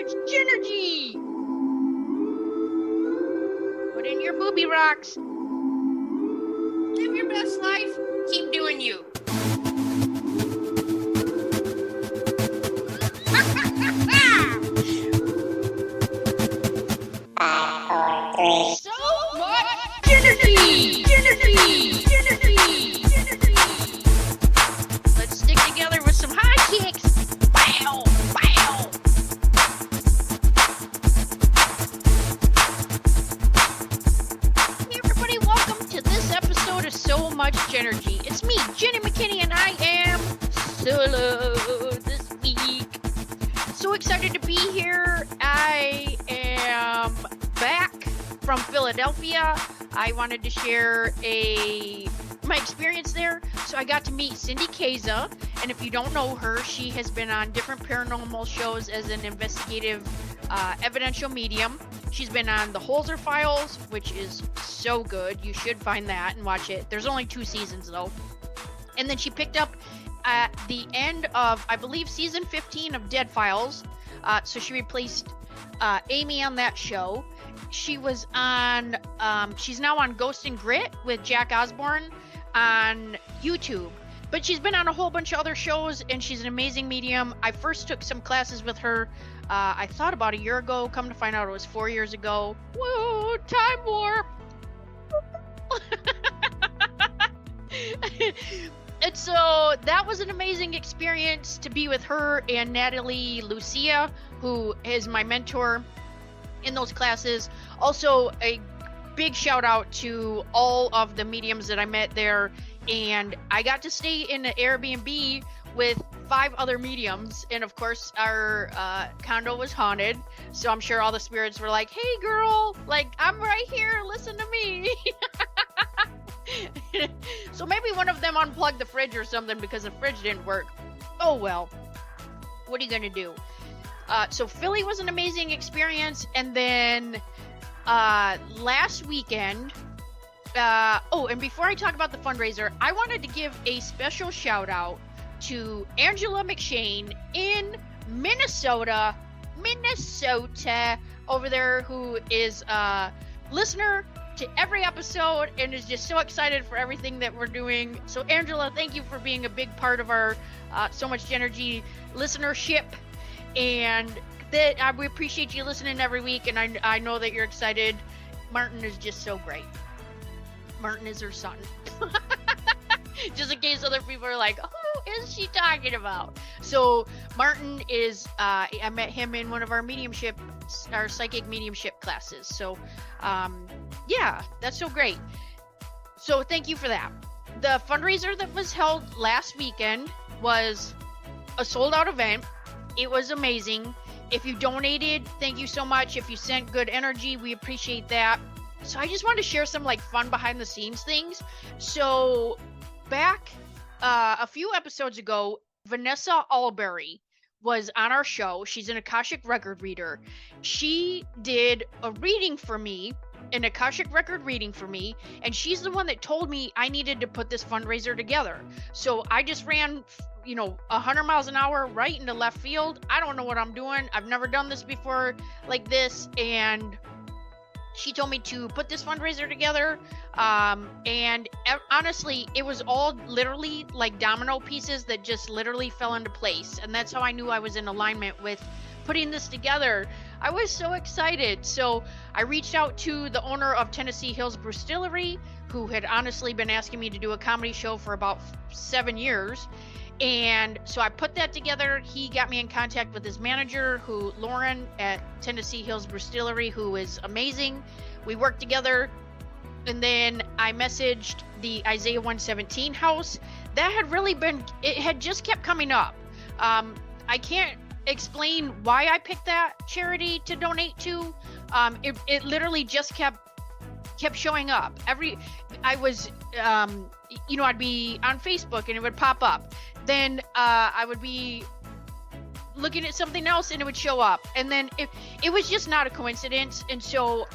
much energy. Put in your booby rocks. Live your best life. Keep doing you. So much energy. Let's stick together with some high kicks. Wow, wow. Hey everybody, welcome to this episode of So Much Energy. It's me, Jenny McKinney, and I am solo this week. So excited to be here. I am back from Philadelphia. I wanted to share my experience there. So I got to meet Cindy Kaza, and if you don't know her, she has been on different paranormal shows as an investigative evidential medium. She's been on the Holzer Files, which is so good. You should find that and watch it. There's only 2 seasons though. And then she picked up at the end of, I believe, season 15 of Dead Files. So she replaced Amy on that show. She was on, she's now on Ghost and Grit with Jack Osborne on YouTube. But she's been on a whole bunch of other shows, and she's an amazing medium. I first took some classes with her, I thought about a year ago. Come to find out it was 4 years ago. Whoa, time warp! And so that was an amazing experience to be with her and Natalie, Lucia, who is my mentor in those classes. Also, a big shout out to all of the mediums that I met there. And I got to stay in an Airbnb with 5 other mediums. And of course, our condo was haunted. So I'm sure all the spirits were like, hey girl, like, I'm right here, listen to me. So maybe one of them unplugged the fridge or something because the fridge didn't work. Oh well, what are you gonna do? So Philly was an amazing experience. And then last weekend, and before I talk about the fundraiser, I wanted to give a special shout out to Angela McShane in Minnesota over there, who is a listener to every episode and is just so excited for everything that we're doing. So Angela, thank you for being a big part of our So Much Energy listenership, and that we appreciate you listening every week, and I know that you're excited. Martin is just so great. Martin is her son. Just in case other people are like, who is she talking about? So Martin is, I met him in one of our psychic mediumship classes. So yeah, that's so great. So thank you for that. The fundraiser that was held last weekend was a sold out event. It was amazing. If you donated, thank you so much. If you sent good energy, we appreciate that. So I just wanted to share some like fun behind the scenes things. So back a few episodes ago, Vanessa Alberry was on our show. She's an Akashic record reader. She did a reading for me, an Akashic record reading for me, and she's the one that told me I needed to put this fundraiser together. So I just ran 100 miles an hour right into left field. I don't know what I'm doing. I've never done this before like this, and she told me to put this fundraiser together. And honestly, it was all literally like domino pieces that just literally fell into place. And that's how I knew I was in alignment with putting this together. I was so excited. So I reached out to the owner of Tennessee Hills Brewstillery, who had honestly been asking me to do a comedy show for about 7 years. And so I put that together. He got me in contact with his manager, Lauren at Tennessee Hills Brewstillery, who is amazing. We worked together, and then I messaged the Isaiah 117 house. That it had just kept coming up. I can't explain why I picked that charity to donate to. It literally just kept showing up. I'd be on Facebook and it would pop up. Then I would be looking at something else and it would show up. And then it was just not a coincidence. And so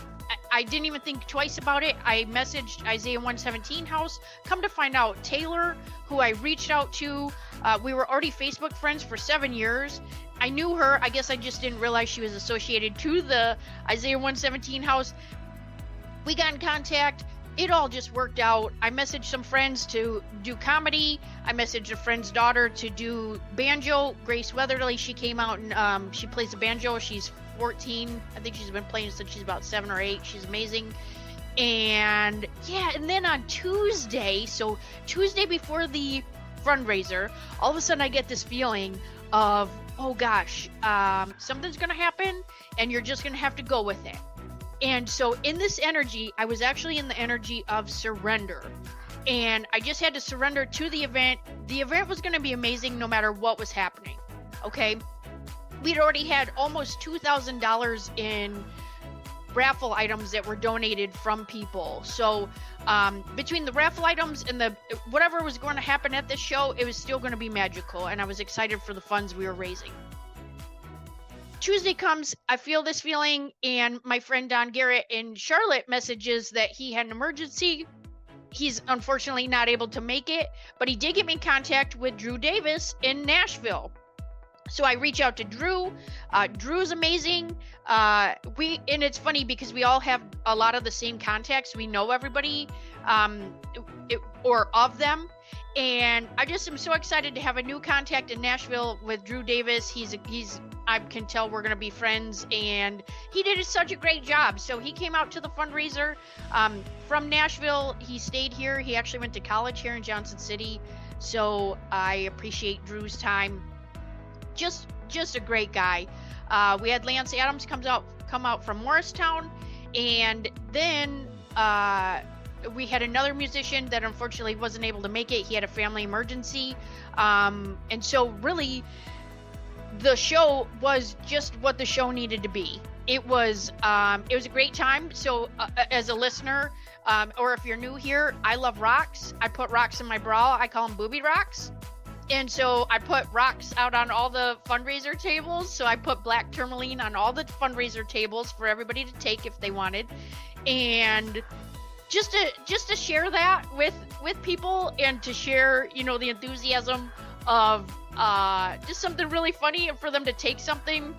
I didn't even think twice about it. I messaged Isaiah 117 house. Come to find out, Taylor, who I reached out to, we were already Facebook friends for 7 years. I knew her. I guess I just didn't realize she was associated to the Isaiah 117 house. We got in contact. It all just worked out. I messaged some friends to do comedy. I messaged a friend's daughter to do banjo. Grace Weatherly, she came out and she plays the banjo. She's 14. I think she's been playing since she's about 7 or 8. She's amazing. And yeah, and then on Tuesday, so Tuesday before the fundraiser, all of a sudden I get this feeling of, oh gosh, something's going to happen and you're just going to have to go with it. And so in this energy, I was actually in the energy of surrender. And I just had to surrender to the event. The event was going to be amazing no matter what was happening. Okay. We'd already had almost $2,000 in raffle items that were donated from people. So between the raffle items and the whatever was going to happen at this show, it was still going to be magical. And I was excited for the funds we were raising. Tuesday comes, I feel this feeling, and my friend Don Garrett in Charlotte messages that he had an emergency. He's unfortunately not able to make it, but he did get me in contact with Drew Davis in Nashville. So I reach out to Drew. Drew's amazing. And it's funny because we all have a lot of the same contacts. We know everybody or of them. And I just am so excited to have a new contact in Nashville with Drew Davis. I can tell we're going to be friends, and he did such a great job. So he came out to the fundraiser from Nashville. He stayed here. He actually went to college here in Johnson City. So I appreciate Drew's time. Just a great guy. We had Lance Adams come out from Morristown, and then we had another musician that unfortunately wasn't able to make it. He had a family emergency, and so really the show was just what the show needed to be. It was a great time. So as a listener, or if you're new here, I love rocks. I put rocks in my bra. I call them booby rocks. And so I put rocks out on all the fundraiser tables. So I put black tourmaline on all the fundraiser tables for everybody to take if they wanted. And just to share that with people, and to share, the enthusiasm of just something really funny, and for them to take something.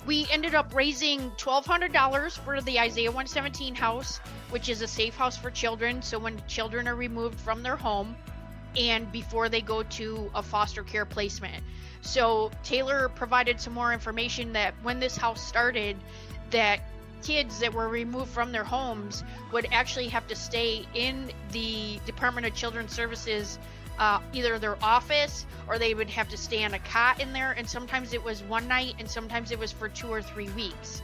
We ended up raising $1,200 for the Isaiah 117 house, which is a safe house for children. So when children are removed from their home and before they go to a foster care placement. So Taylor provided some more information that when this house started, that kids that were removed from their homes would actually have to stay in the Department of Children's Services, either their office, or they would have to stay on a cot in there. And sometimes it was one night, and sometimes it was for 2 or 3 weeks.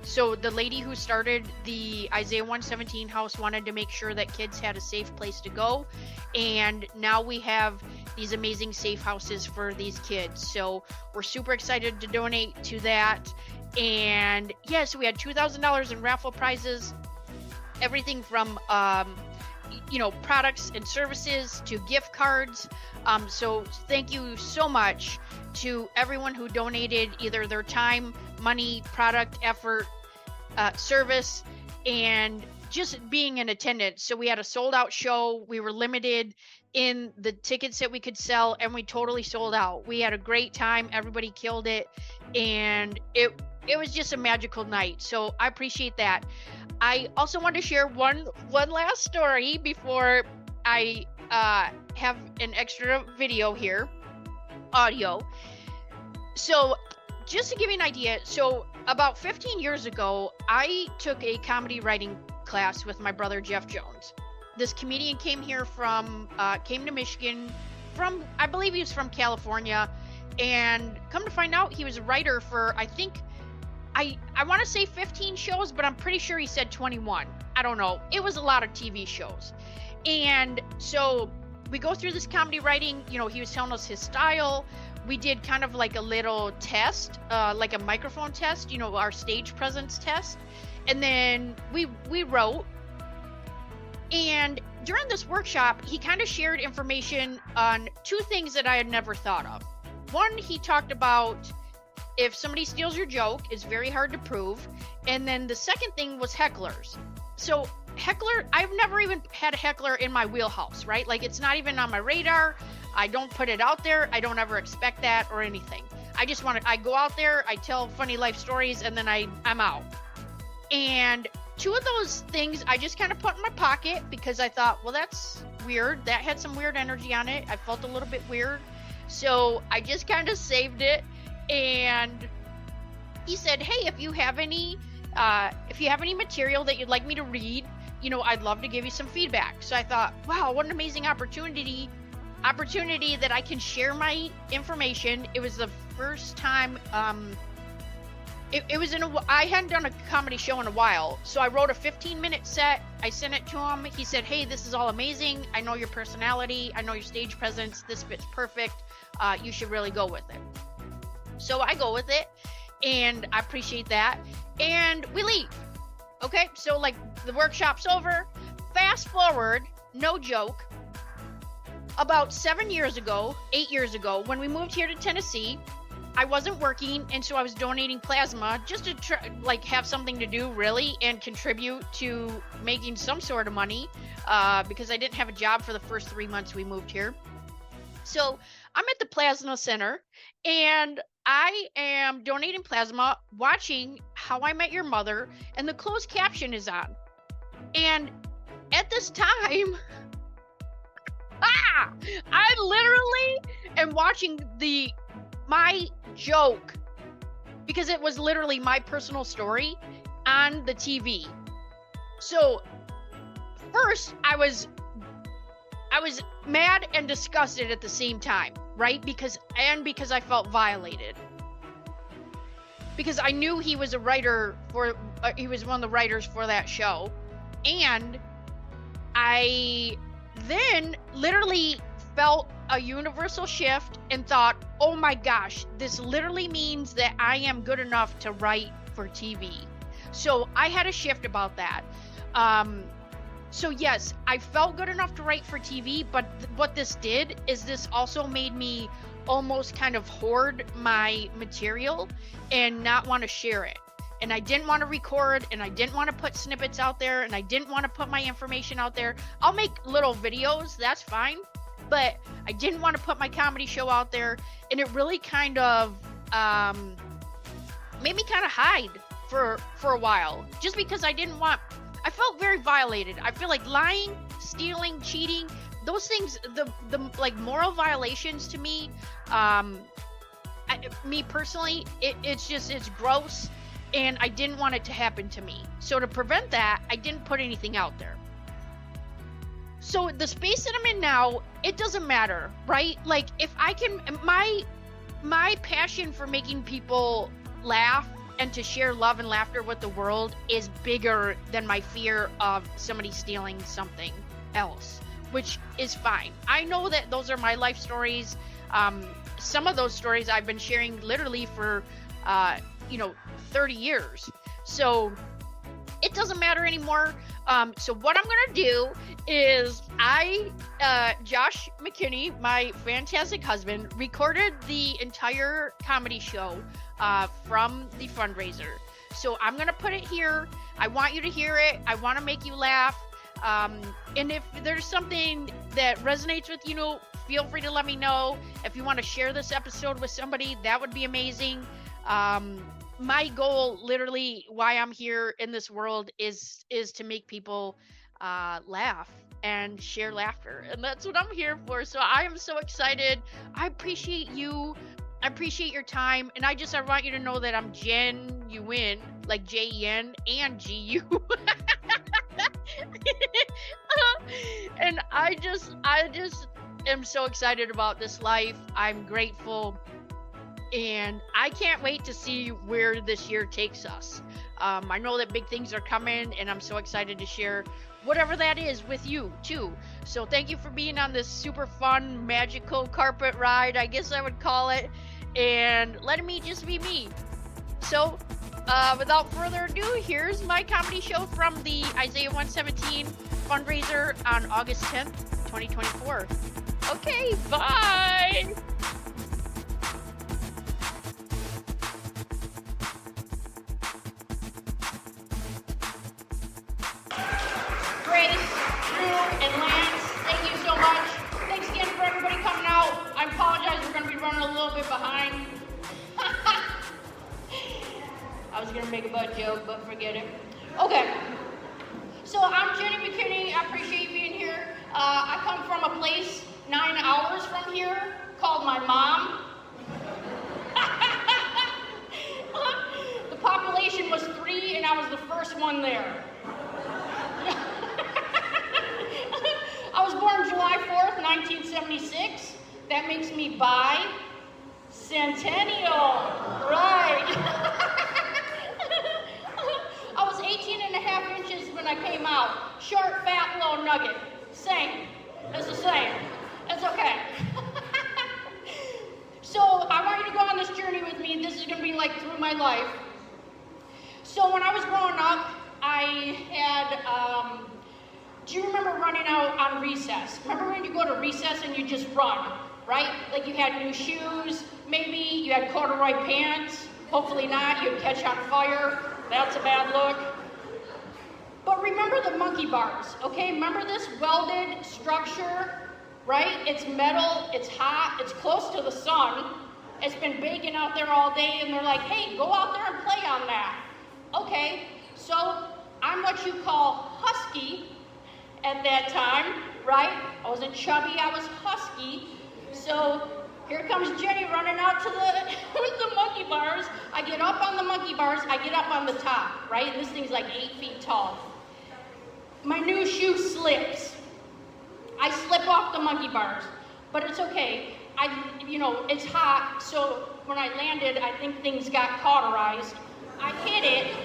So the lady who started the Isaiah 117 house wanted to make sure that kids had a safe place to go. And now we have these amazing safe houses for these kids. So we're super excited to donate to that. And yeah, so we had $2,000 in raffle prizes, everything from, products and services to gift cards. So thank you so much to everyone who donated either their time, money, product, effort, service, and just being in attendance. So we had a sold out show. We were limited in the tickets that we could sell, and we totally sold out. We had a great time. Everybody killed it. And it was just a magical night. So I appreciate that. I also want to share one last story before I have an extra video here, audio. So just to give you an idea, so about 15 years ago, I took a comedy writing class with my brother, Jeff Jones. This comedian came to Michigan from, I believe he was from California, and come to find out, he was a writer for, I think, I want to say 15 shows, but I'm pretty sure he said 21. I don't know. It was a lot of TV shows. And so we go through this comedy writing, he was telling us his style. We did kind of like a little test, like a microphone test, our stage presence test. And then we wrote. And during this workshop, he kind of shared information on 2 things that I had never thought of. One, he talked about if somebody steals your joke, it's very hard to prove. And then the second thing was hecklers. So I've never even had a heckler in my wheelhouse, right? Like, it's not even on my radar. I don't put it out there. I don't ever expect that or anything. I go out there, I tell funny life stories, and then I'm out. And two of those things I just kind of put in my pocket because I thought, well, that's weird. That had some weird energy on it. I felt a little bit weird. So I just kind of saved it. And he said, hey, if you have any material that you'd like me to read, I'd love to give you some feedback. So I thought, wow, what an amazing opportunity that I can share my information. It was the first time, I hadn't done a comedy show in a while. So I wrote a 15-minute set. I sent it to him. He said, hey, this is all amazing. I know your personality. I know your stage presence. This fits perfect. You should really go with it. So I go with it, and I appreciate that. And we leave. Okay, so like the workshop's over. Fast forward, no joke, about 8 years ago, when we moved here to Tennessee, I wasn't working, and so I was donating plasma just to have something to do really and contribute to making some sort of money because I didn't have a job for the first 3 months we moved here. So I'm at the plasma center, and I am donating plasma, watching How I Met Your Mother, and the closed caption is on. And at this time, I literally am watching my joke, because it was literally my personal story on the TV. So first I was mad and disgusted at the same time, right? Because I felt violated. Because I knew he was a writer he was one of the writers for that show. And I then literally felt a universal shift and thought, oh my gosh, this literally means that I am good enough to write for TV. So I had a shift about that. So yes, I felt good enough to write for TV, but what this did is this also made me almost kind of hoard my material and not want to share it. And I didn't want to record, and I didn't want to put snippets out there, and I didn't want to put my information out there. I'll make little videos, that's fine, but I didn't want to put my comedy show out there, and it really kind of made me kind of hide for a while, just because I felt very violated. I feel like lying, stealing, cheating, those things, the like moral violations to me, me personally, it's gross, and I didn't want it to happen to me. So to prevent that, I didn't put anything out there. So the space that I'm in now, it doesn't matter, right? Like if I can, my passion for making people laugh and to share love and laughter with the world is bigger than my fear of somebody stealing something else, which is fine. I know that those are my life stories. Some of those stories I've been sharing literally for 30 years. So it doesn't matter anymore. So what I'm gonna do is Josh McKinney, my fantastic husband, recorded the entire comedy show from the fundraiser. So I'm gonna put it here. I want you to hear it. I want to make you laugh. And if there's something that resonates with you, feel free to let me know. If you want to share this episode with somebody, that would be amazing. My goal, literally, why I'm here in this world is to make people laugh and share laughter, and that's what I'm here for. So I am so excited. I appreciate you. I appreciate your time, and I want you to know that I'm genuine, like Jen and GU. And I just am so excited about this life. I'm grateful. And I can't wait to see where this year takes us. I know that big things are coming, and I'm so excited to share whatever that is with you too. So thank you for being on this super fun, magical carpet ride, I guess I would call it, and letting me just be me. So without further ado, here's my comedy show from the Isaiah 117 fundraiser on August 10th, 2024. Okay, bye! And Lance, thank you so much. Thanks again for everybody coming out. I apologize, we're going to be running a little bit behind. was gonna make a butt joke, but forget it. Okay, so I'm Jenny McKinney. I appreciate being here. I come from a place 9 hours from here called my mom. The population was 3 and I was the first one there. I was born July 4th, 1976. That makes me bi-centennial, right? I was 18 and a half inches when I came out. Short, fat, little nugget. Same. It's the same. It's okay. So I want you to go on this journey with me. This is going to be like through my life. So when I was growing up, I had, do you remember running out on recess? Remember when you go to recess and you just run, right? Like you had new shoes, maybe, you had corduroy pants, hopefully not, you'd catch on fire, that's a bad look. But remember the monkey bars, okay? Remember this welded structure, right? It's metal, it's hot, it's close to the sun, it's been baking out there all day, and they're like, hey, go out there and play on that. Okay, so I'm what you call husky at that time, right? I wasn't chubby, I was husky. So here comes Jenny running out to the monkey bars. I get up on the monkey bars, I get up on the top, right? And this thing's like 8 feet tall. My new shoe slips. I slip off the monkey bars, but it's okay. It's hot, so when I landed, I think things got cauterized. I hit it,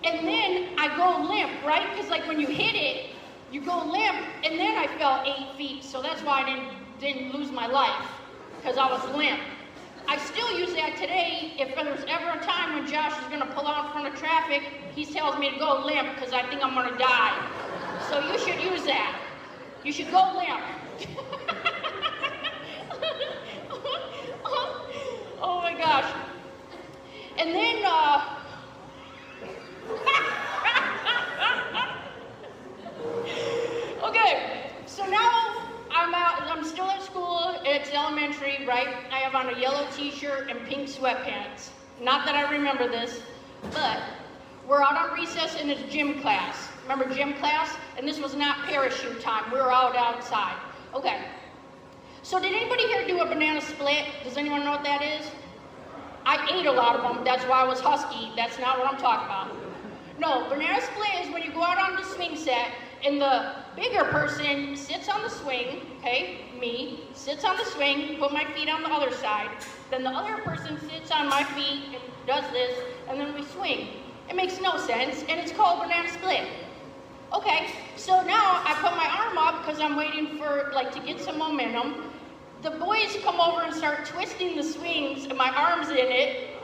and then I go limp, right? Because like when you hit it, you go limp, and then I fell 8 feet, so that's why I didn't lose my life, because I was limp. I still use that today. If there's ever a time when Josh is gonna pull out in front of traffic, he tells me to go limp, because I think I'm gonna die. So you should use that. You should go limp. Oh my gosh. And then, okay, so now I'm still at school, it's elementary, right? I have on a yellow t-shirt and pink sweatpants. Not that I remember this, but we're out on recess and it's gym class. Remember gym class? And this was not parachute time, we were out outside. Okay, so did anybody here do a banana split? Does anyone know what that is? I ate a lot of them, that's why I was husky. That's not what I'm talking about. No, banana split is when you go out on the swing set and the bigger person sits on the swing, okay, me, sits on the swing, put my feet on the other side, then the other person sits on my feet and does this, and then we swing. It makes no sense, and it's called banana split. Okay, so now I put my arm up because I'm waiting for, to get some momentum. The boys come over and start twisting the swings, and my arm's in it.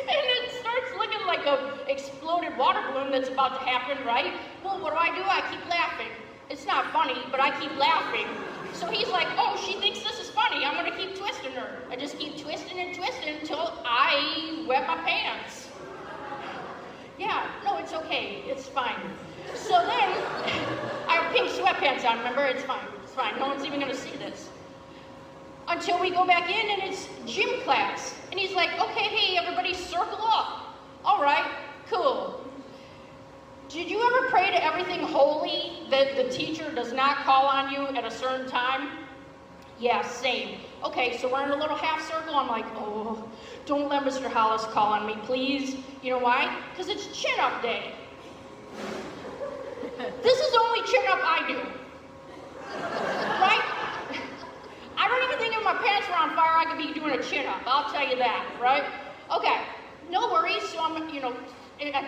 And it starts looking like a exploded water balloon that's about to happen, right? Well, what do? I keep laughing. It's not funny, but I keep laughing. So he's like, oh, she thinks this is funny. I'm gonna keep twisting her. I just keep twisting and twisting until I wet my pants. Yeah, no, it's okay. It's fine. So then, I have pink sweatpants on, remember? It's fine. It's fine. No one's even going to see this. Until we go back in and it's gym class. And he's like, okay, hey, everybody circle up. All right, cool. Did you ever pray to everything holy that the teacher does not call on you at a certain time? Yeah, same. Okay, so we're in a little half circle. I'm like, oh, don't let Mr. Hollis call on me, please. You know why? Because it's chin-up day. This is the only chin-up I do. Right? I don't even think if my pants were on fire, I could be doing a chin-up. I'll tell you that, right? Okay, no worries. So I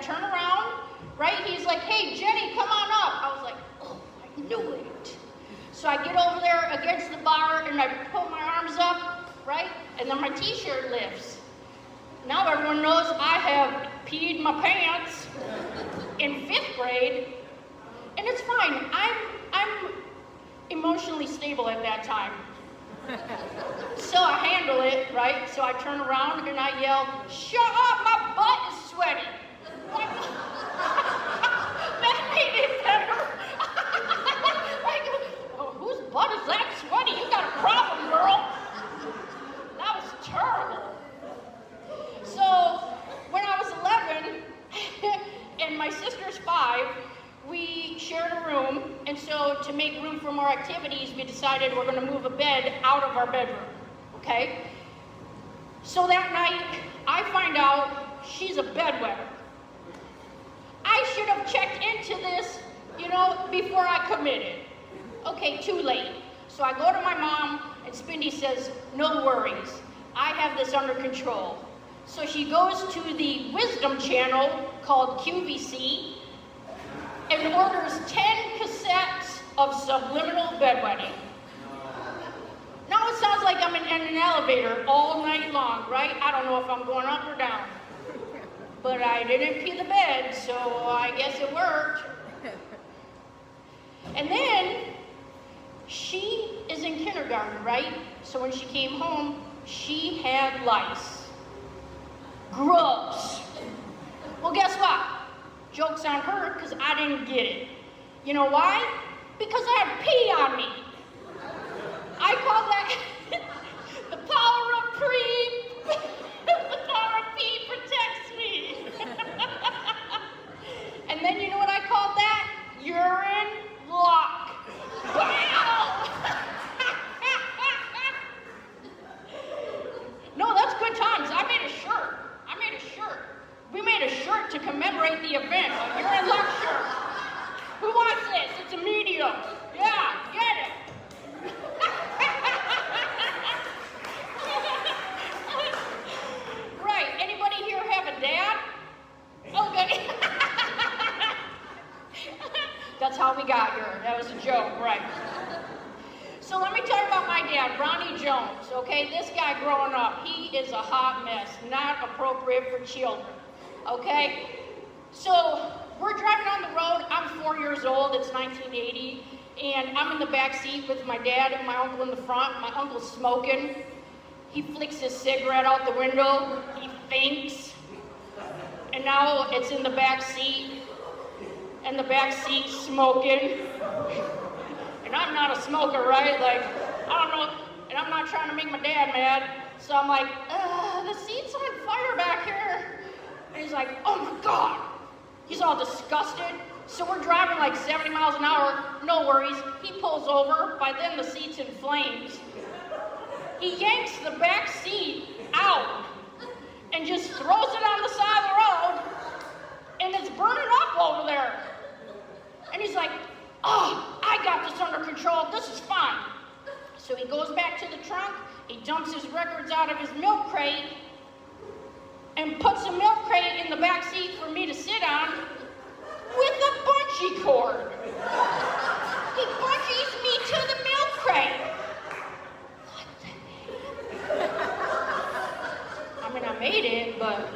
turn around, right? He's like, hey, Jenny, come on up. I was like, oh, I knew it. So I get over there against the bar and I put my arms up, right? And then my t-shirt lifts. Now everyone knows I have peed my pants in 5th grade. And it's fine. I'm emotionally stable at that time. So I handle it, right? So I turn around and I yell, shut up, my butt is sweaty. That made it better. Oh, whose butt is that sweaty? You got a problem, girl. That was terrible. activities, we decided we're gonna move a bed out of our bedroom, okay? So that night, I find out she's a bedwetter. I should have checked into this, before I committed. Okay, too late. So I go to my mom, and Spindy says, no worries, I have this under control. So she goes to the Wisdom channel called QVC and orders 10 cassettes of subliminal bedwetting. Now it sounds like I'm in an elevator all night long, right? I don't know if I'm going up or down. But I didn't pee the bed, so I guess it worked. And then, she is in kindergarten, right? So when she came home, she had lice. Gross. Well, guess what? Joke's on her, because I didn't get it. You know why? Because I had pee on me. I call that the power of pre. The power of pee protects me. And then you know what I called that? Urine lock. Wow! No, that's good times. I made a shirt. We made a shirt to commemorate the event, a urine lock shirt. Who wants this? It's a medium. Yeah, get it. Right, anybody here have a dad? Okay. That's how we got here. That was a joke, right? So let me tell you about my dad, Ronnie Jones, okay? This guy growing up, he is a hot mess, not appropriate for children, okay? So we're driving on the road. I'm 4 years old. It's 1980. And I'm in the back seat with my dad and my uncle in the front. My uncle's smoking. He flicks his cigarette out the window. He faints. And now it's in the back seat. And the back seat smoking. And I'm not a smoker, right? Like, I don't know. And I'm not trying to make my dad mad. So I'm like, the seat's on fire back here. And he's like, oh my God. He's all disgusted. So we're driving like 70 miles an hour. No worries. He pulls over. By then the seat's in flames. He yanks the back seat out and just throws it on the side of the road. And it's burning up over there. And he's like, oh, I got this under control. This is fine. So he goes back to the trunk. He dumps his records out of his milk crate and puts a milk crate in the back seat for me to sit on with a bungee cord. He bungees me to the milk crate. What the heck? I mean, I made it, but...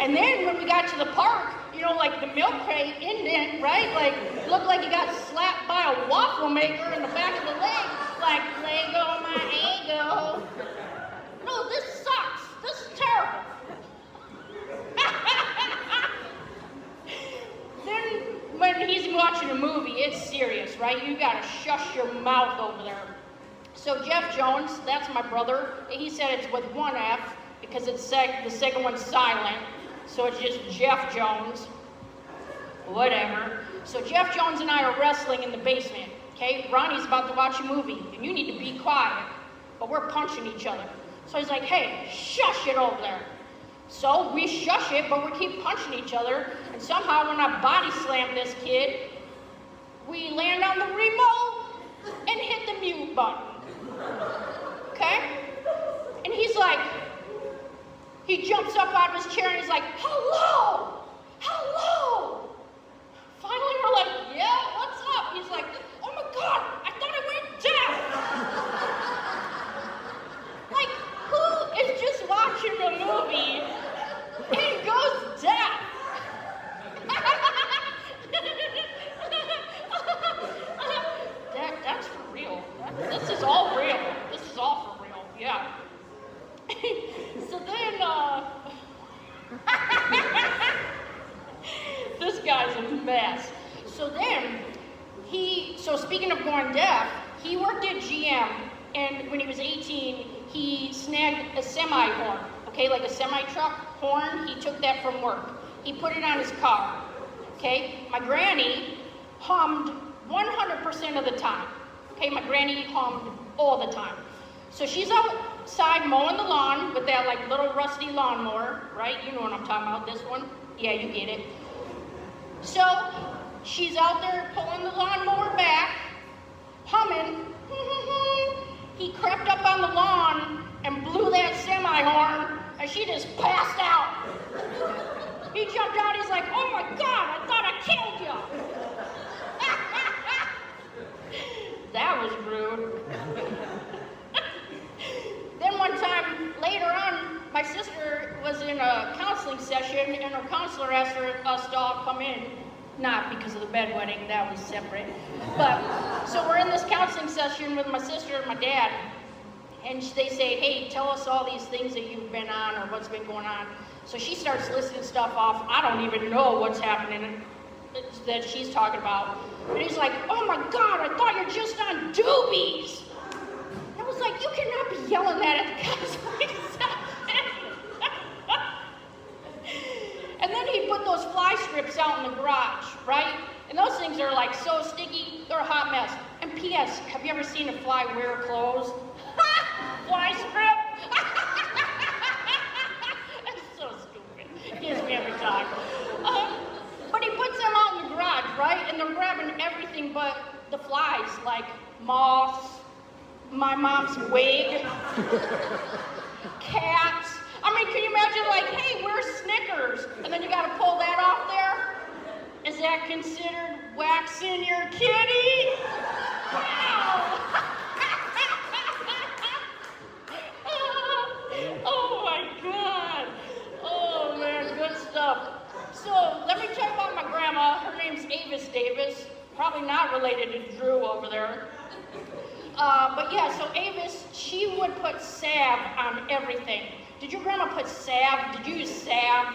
And then when we got to the park, like the milk crate indent, right? Like, looked like you got slapped by a waffle maker in the back of the leg. Like, Lego my ego. No, this sucks. This is terrible. Then when he's watching a movie, it's serious, right? You gotta shush your mouth over there. So Jeff Jones, that's my brother. He said it's with one F because the second one's silent. So it's just Jeff Jones. Whatever. So Jeff Jones and I are wrestling in the basement, okay? Ronnie's about to watch a movie, and you need to be quiet. But we're punching each other. So he's like, hey, shush it over there. So we shush it, but we keep punching each other. And somehow when I body slam this kid, we land on the remote and hit the mute button. Okay? And he's like, he jumps up out of his chair and he's like, hello! Hello! Finally we're like, yeah, what's up? He's like, oh my God, I thought I went deaf! Like, who is just watching a movie and goes deaf? That's for real. This is all real. This is all for real, yeah. So then, this guy's a mess. So then, so speaking of going deaf, he worked at GM, and when he was 18, he snagged a semi-horn, okay, like a semi-truck horn. He took that from work. He put it on his car, okay? My granny hummed 100% of the time, Okay, my granny hummed all the time. So she's outside mowing the lawn with that like little rusty lawnmower, right? You know what I'm talking about, this one? Yeah, you get it. So she's out there pulling the lawnmower back, humming. He crept up on the lawn and blew that semi-horn, and she just passed out. He jumped out, he's like, oh my God, I thought I killed you. That was rude. Then one time, later on, my sister was in a counseling session, and her counselor asked us to all come in. Not because of the bedwetting, that was separate. But, so we're in this counseling session with my sister and my dad, and they say, hey, tell us all these things that you've been on or what's been going on. So she starts listing stuff off. I don't even know what's happening that she's talking about. And he's like, oh my God, I thought you're just on doobies. I was like, you cannot be yelling that at the counseling session. And then he put those fly strips out in the garage, right? And those things are like so sticky, they're a hot mess. And P.S., have you ever seen a fly wear clothes? Fly strip? That's so stupid. It gives me every time. But he puts them out in the garage, right? And they're grabbing everything but the flies, like moths, my mom's wig, cats. I mean, can you imagine like, hey, where's Snickers? And then you gotta pull that off there? Is that considered waxing your kitty? Wow! Oh my God. Oh man, good stuff. So let me tell you about my grandma. Her name's Avis Davis. Probably not related to Drew over there. But yeah, so Avis, she would put salve on everything. Did your grandma put salve? Did you use salve?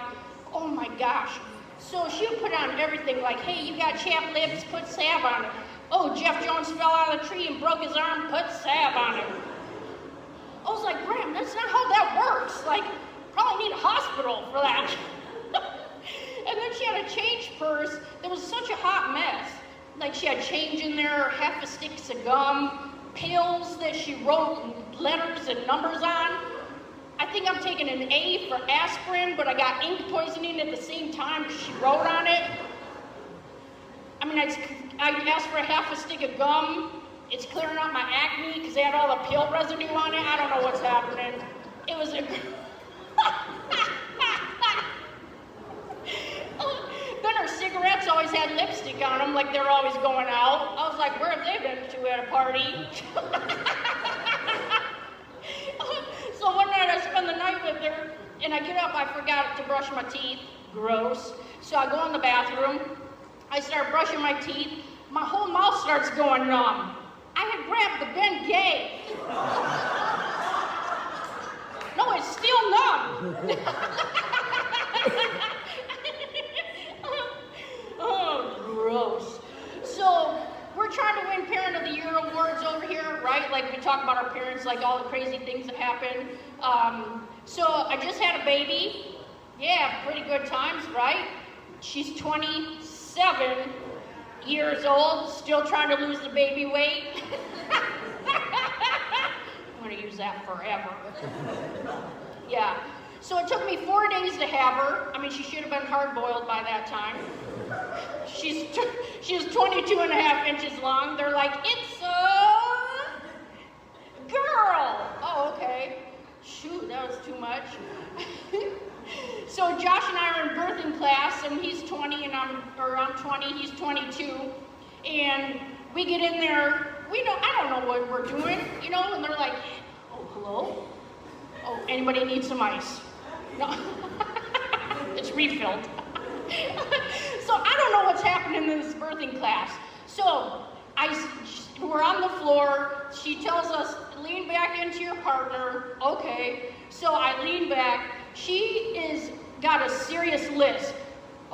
Oh my gosh. So she would put it on everything, like, hey, you got chapped lips, put salve on it. Oh, Jeff Jones fell out of the tree and broke his arm, put salve on it. I was like, Graham, that's not how that works. Like, probably need a hospital for that. And then she had a change purse that was such a hot mess. Like, she had change in there, half a stick of gum, pills that she wrote letters and numbers on. I think I'm taking an A for aspirin, but I got ink poisoning at the same time because she wrote on it. I mean, I asked for a half a stick of gum. It's clearing out my acne because they had all the pill residue on it. I don't know what's happening. It was a... Then her cigarettes always had lipstick on them, like they were always going out. I was like, where have they been to at a party? So one night I spend the night with her, and I get up, I forgot to brush my teeth. Gross. So I go in the bathroom, I start brushing my teeth, my whole mouth starts going numb. I had grabbed the Ben Gay. No, it's still numb. Oh, gross. So we're trying to win Parent of the Year awards over here, right? Like we talk about our parents, like all the crazy things that happen. So I just had a baby. Yeah, pretty good times, right? She's 27 years old, still trying to lose the baby weight. I'm gonna use that forever. Yeah. So it took me 4 days to have her. I mean, she should have been hard-boiled by that time. She's 22 and a half inches long. They're like, it's a girl. Oh, okay. Shoot, that was too much. So Josh and I are in birthing class, and he's 20 and I'm 20, he's 22. And we get in there, I don't know what we're doing, and they're like, oh, hello? Oh, anybody need some ice? No, it's refilled. So I don't know what's happening in this birthing class. So we're on the floor. She tells us, lean back into your partner. Okay. So I lean back. She got a serious lisp.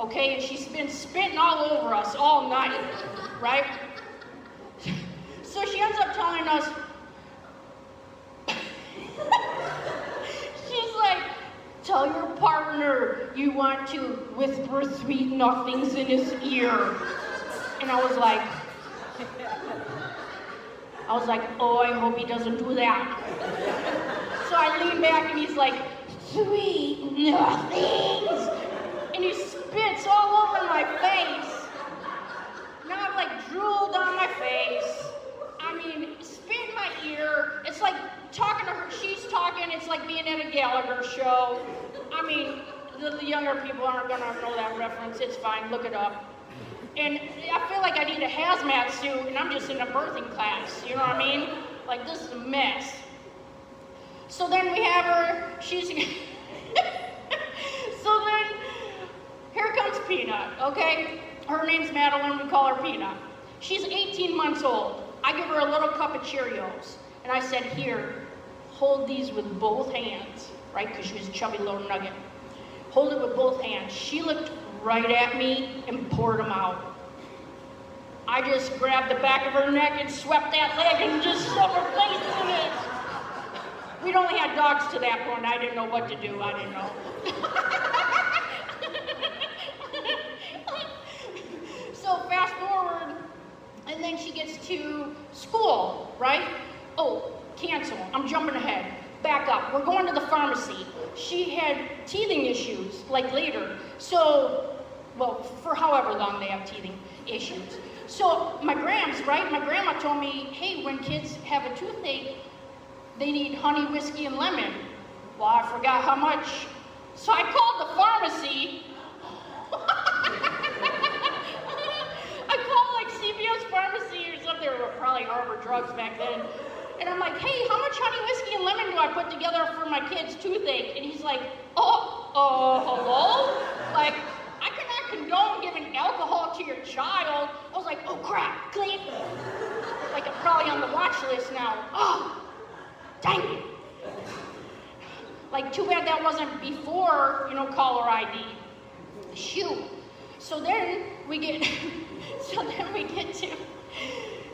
Okay, and she's been spitting all over us all night, right? So she ends up telling us, she's like, tell your partner you want to whisper sweet nothings in his ear. And I was like, I was like, oh, I hope he doesn't do that. So I lean back and he's like, sweet nothings. And he spits all over my face. Now I've like drooled on my face. I mean, spit in my ear. It's like talking to her, she's talking, it's like being at a Gallagher show. I mean, the younger people aren't gonna know that reference, it's fine, look it up. And I feel like I need a hazmat suit and I'm just in a birthing class, you know what I mean? Like, this is a mess. So then we have her, she's, so then, here comes Peanut, okay? Her name's Madeline, we call her Peanut. She's 18 months old. I give her a little cup of Cheerios, and I said, here, hold these with both hands, right? Because she was a chubby little nugget. Hold it with both hands. She looked right at me and poured them out. I just grabbed the back of her neck and swept that leg and just shoved her face in it. We'd only had dogs to that point. I didn't know what to do. I didn't know. So fast forward, and then she gets to school, right? Oh, cancel. I'm jumping ahead. Back up. We're going to the pharmacy. She had teething issues, like later. So, well, for however long they have teething issues. So my grams, right? My grandma told me, hey, when kids have a toothache, they need honey, whiskey, and lemon. Well, I forgot how much. So I called the pharmacy. I called like CVS Pharmacy or something, or probably Harbor Drugs back then. And I'm like, hey, how much honey, whiskey, and lemon do I put together for my kid's toothache? And he's like, hello? Like, I cannot condone giving alcohol to your child. I was like, oh crap, click. Like, I'm probably on the watch list now. Oh, dang it. Like, too bad that wasn't before, caller ID. Shoot. So then we get,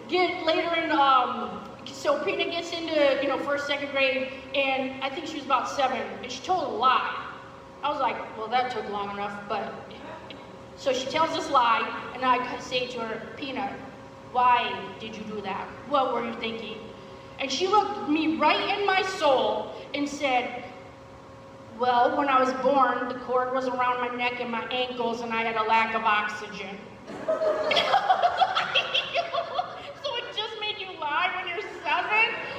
get later in, so Peanut gets into, first, second grade, and I think she was about 7, and she told a lie. I was like, well, that took long enough, but, so she tells this lie, and I say to her, Peanut, why did you do that? What were you thinking? And she looked me right in my soul and said, well, when I was born, the cord was around my neck and my ankles, and I had a lack of oxygen. So it just made you lie when you're 7?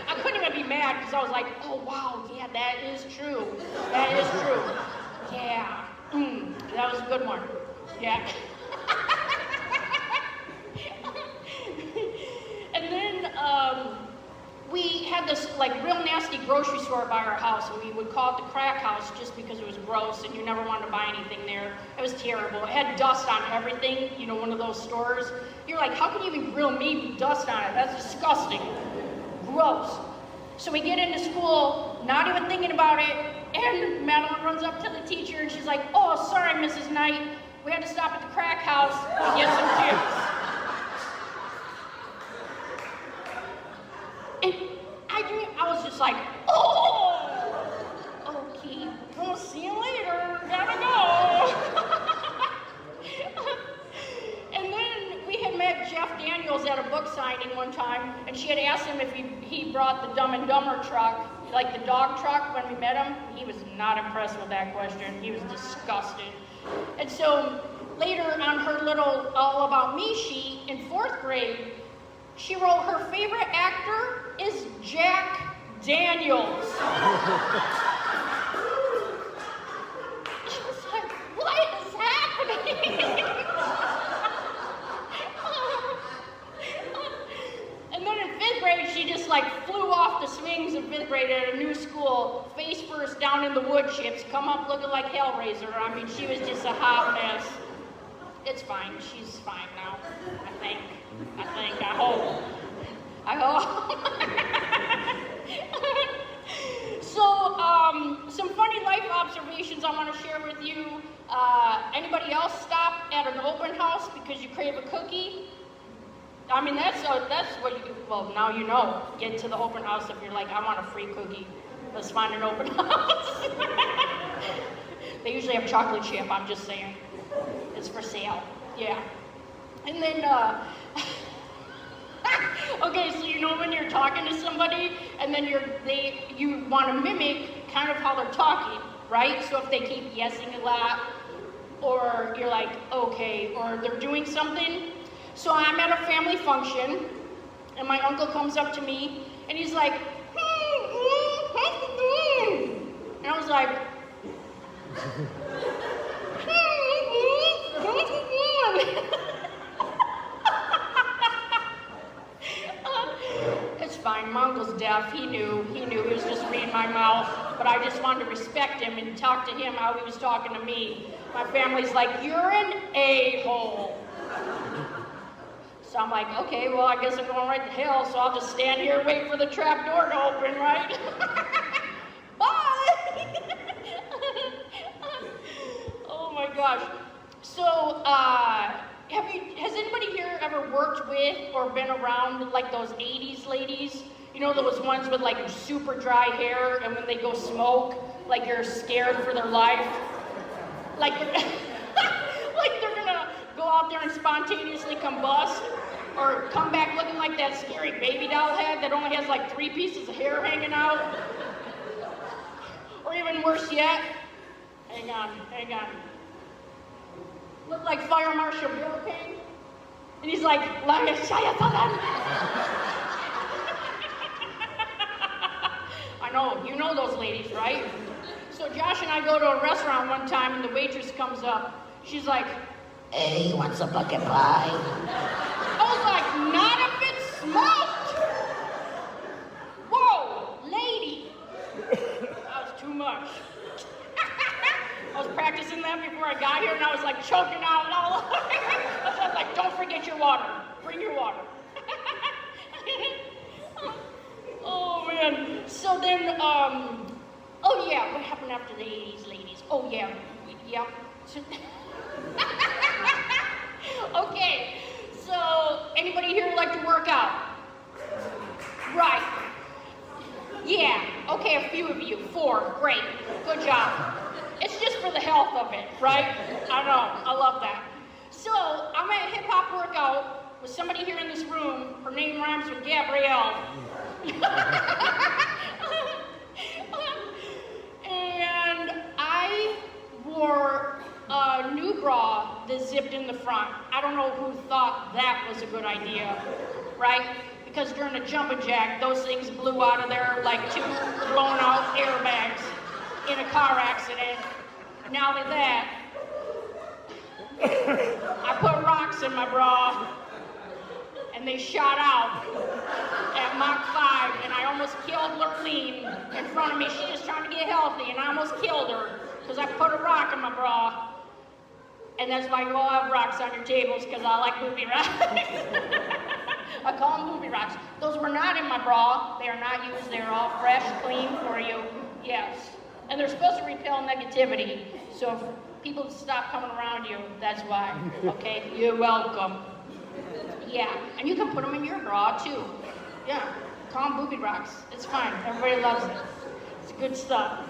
I couldn't even be mad because I was like, oh, wow, yeah, that is true. That is true. Yeah, that was a good one. Yeah. And then we had this like real nasty grocery store by our house, and we would call it the crack house just because it was gross and you never wanted to buy anything there. It was terrible. It had dust on everything, one of those stores. You're like, how can you even grill meat with dust on it? That's disgusting. Gross. So we get into school, not even thinking about it, and Madeline runs up to the teacher and she's like, oh, sorry, Mrs. Knight, we had to stop at the crack house and get some chips. And I was just like, oh, okay, we'll see you later, gotta go. And then we had met Jeff Daniels at a book signing one time, and she had asked him if he brought the Dumb and Dumber truck, like the dog truck, when we met him. He was not impressed with that question. He was disgusted. And so later on her little All About Me sheet in 4th grade, she wrote her favorite actor is Jack Daniels. She was like, what is happening? And then in 5th grade, she just like flew off the swings in 5th grade at a new school, face first down in the wood chips, come up looking like Hellraiser. I mean, she was just a hot mess. It's fine, she's fine now, I hope. So, some funny life observations I want to share with you. Anybody else stop at an open house because you crave a cookie? I mean, that's what you, well, now you know. Get to the open house if you're like, I want a free cookie. Let's find an open house. They usually have chocolate chip, I'm just saying. It's for sale, yeah. And then, Okay, so you know when you're talking to somebody and then you want to mimic kind of how they're talking, right? So if they keep yesing a lot, or you're like, okay, or they're doing something. So I'm at a family function, and my uncle comes up to me, and he's like, and I was like, it's fine, my uncle's deaf, he knew he was just reading my mouth, but I just wanted to respect him and talk to him how he was talking to me. My family's like, you're an a-hole. So I'm like, okay, well, I guess I'm going right to hell, so I'll just stand here and wait for the trap door to open, right? Bye! Oh my gosh. So, has anybody here ever worked with or been around like those 80s ladies? You know those ones with like super dry hair, and when they go smoke, like you're scared for their life? Like they're gonna go out there and spontaneously combust, or come back looking like that scary baby doll head that only has like 3 pieces of hair hanging out. Or even worse yet, hang on. Look like Fire Marshal Bill King. And he's like, I know, you know those ladies, right? So Josh and I go to a restaurant one time, and the waitress comes up. She's like, hey, you want some pumpkin pie? I was like, not if it's smoked. Whoa, lady. That was too much. I was practicing that before I got here, and I was like choking out and all over. I was like, don't forget your water. Bring your water. Oh man. So then, oh yeah, what happened after the 80s ladies? Oh yeah. Okay, so anybody here like to work out? Right. Yeah, okay, a few of you. 4, great, good job. It's just for the health of it, right? I know, I love that. So I'm at a hip hop workout with somebody here in this room. Her name rhymes with Gabrielle. And I wore a new bra that zipped in the front. I don't know who thought that was a good idea, right? Because during a jumping jack, those things blew out of there like 2 blown out airbags in a car accident. Not only that, I put rocks in my bra, and they shot out at Mach 5, and I almost killed Lurleen in front of me. She was trying to get healthy, and I almost killed her because I put a rock in my bra. And that's why you all have rocks on your tables, because I like booby rocks. I call them booby rocks. Those were not in my bra. They are not used. They are all fresh, clean for you. Yes. And they're supposed to repel negativity. So if people stop coming around you, that's why. Okay? You're welcome. Yeah. And you can put them in your bra, too. Yeah. Call them booby rocks. It's fine. Everybody loves it. It's good stuff.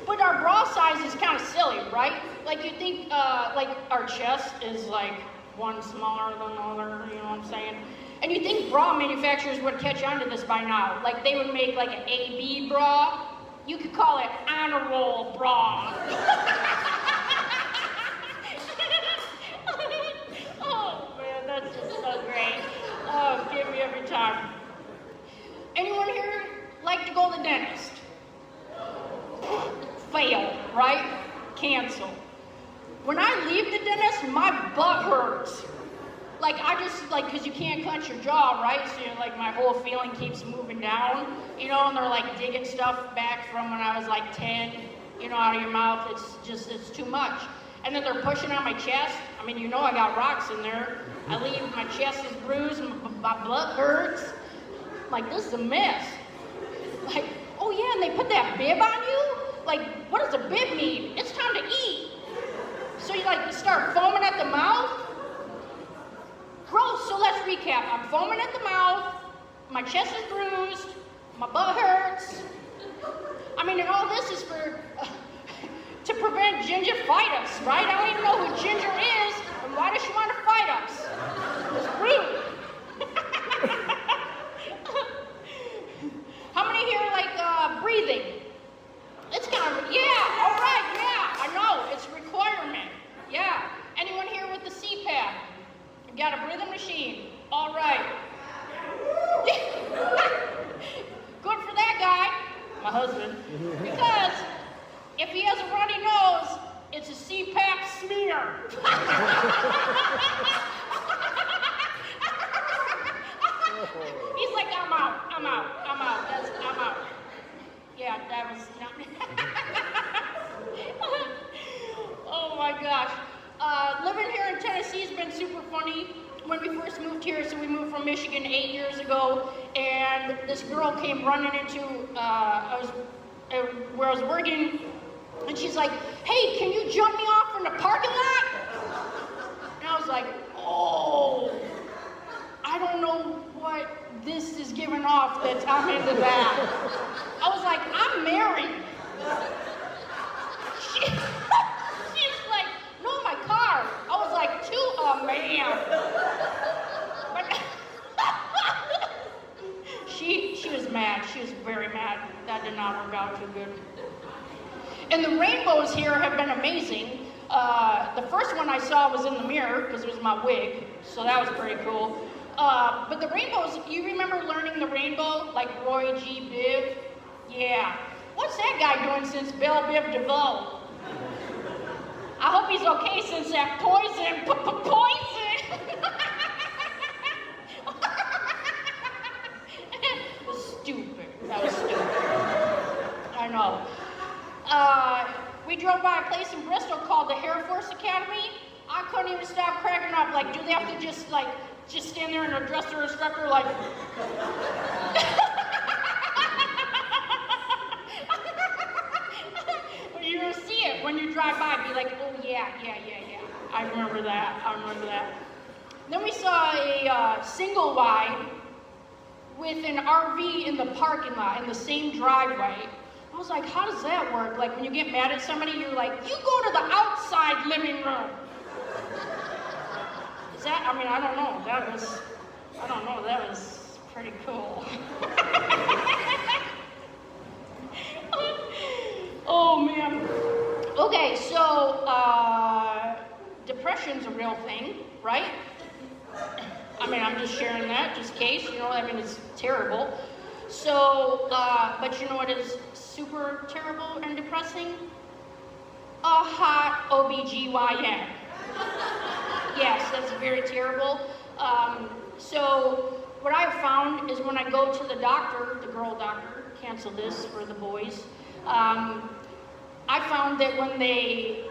But our bra size is kind of silly, right? Like you think, like our chest is like one smaller than the other, you know what I'm saying? And you think bra manufacturers would catch on to this by now. Like they would make like an AB bra. You could call it honor roll bra. Oh man, that's just so great. Oh, give me every time. Anyone here like to go to the dentist? Fail, right? Cancel. When I leave the dentist, my butt hurts. Like I just, like, cause you can't clench your jaw, right? So you're like, my whole feeling keeps moving down, you know, and they're like digging stuff back from when I was like 10, you know, out of your mouth. It's too much. And then they're pushing on my chest. I mean, you know I got rocks in there. I leave, my chest is bruised, my butt hurts. Like, this is a mess. Like, oh yeah, and they put that bib on you? Like, what does a bib mean? It's time to eat. So you like start foaming at the mouth? Gross, so let's recap. I'm foaming at the mouth, my chest is bruised, my butt hurts. I mean, and all this is for, to prevent gingivitis, right? I don't even know who Ginger is, and why does she want to fight us? How many here like breathing? It's kind of, yeah, all right, yeah, I know, it's a requirement. Yeah. Anyone here with the CPAP? You got a breathing machine. All right. Good for that guy, my husband. Because if he has a runny nose, it's a CPAP smear. He's like, I'm out. I'm out. Yeah, that was not. Oh my gosh. Living here in Tennessee has been super funny. When we first moved here, so we moved from Michigan 8 years ago, and this girl came running into where I was working, and she's like, hey, can you jump me off in the parking lot? And I was like, oh, I don't know what this is giving off that I'm into that. I was like, I'm married. She's like, no, my car. I was like, to a man. But she was mad. She was very mad. That did not work out too good. And the rainbows here have been amazing. The first one I saw was in the mirror because it was my wig, so that was pretty cool. But the rainbows, you remember learning the rainbow, like Roy G. Biv? Yeah. What's that guy doing since Belle Biv DeVoe? I hope he's okay since that poison. Stupid. That was stupid. I know. We drove by a place in Bristol called the Air Force Academy. I couldn't even stop cracking up. Like, do they have to just stand there and address their instructor like? You're gonna see it when you drive by. Be like, oh yeah. I remember that. Then we saw a single wide with an RV in the parking lot in the same driveway. I was like, how does that work? Like when you get mad at somebody, you're like, you go to the outside living room. Is that, I mean, I don't know. That was pretty cool. Oh man. Okay, so depression's a real thing, right? I mean, I'm just sharing that just in case, it's terrible. So, but you know what is super terrible and depressing? A hot OBGYN. Yes, that's very terrible. So what I've found is when I go to the doctor, the girl doctor, cancel this for the boys, I found that when they,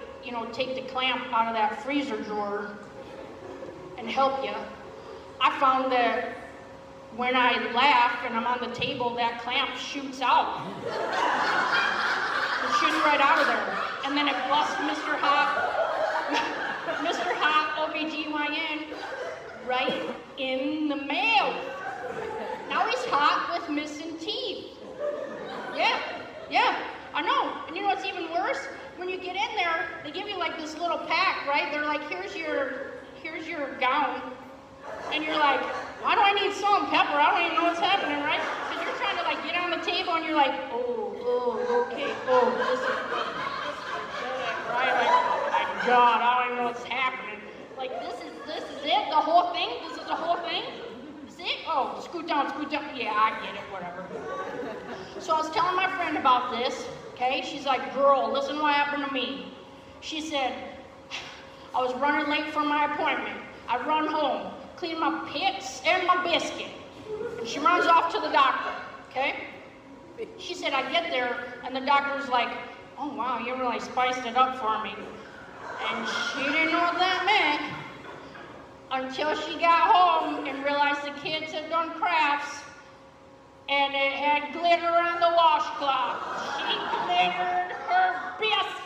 take the clamp out of that freezer drawer and help you, I found that when I laugh and I'm on the table, that clamp shoots out. It shoots right out of there. And then it busts Mr. Hot OBGYN right in the mouth. Now he's hot with missing teeth. Yeah, I know. And you know what's even worse? When you get in there, they give you like this little pack, right? They're like, here's your gown. And you're like, why do I need salt and pepper? I don't even know what's happening, right? Because you're trying to like get on the table and you're like, okay, this is right? Like, oh my God, I don't even know what's happening. Like, this is it? The whole thing? This is the whole thing? Is it? Oh, scoot down. Yeah, I get it, whatever. So I was telling my friend about this, okay? She's like, girl, listen to what happened to me. She said, I was running late for my appointment. I run home, clean my pits and my biscuit. And she runs off to the doctor, okay? She said, I get there, and the doctor's like, oh wow, you really spiced it up for me. And she didn't know what that meant until she got home and realized the kids had done crafts and it had glitter on the washcloth. She glittered her biscuit.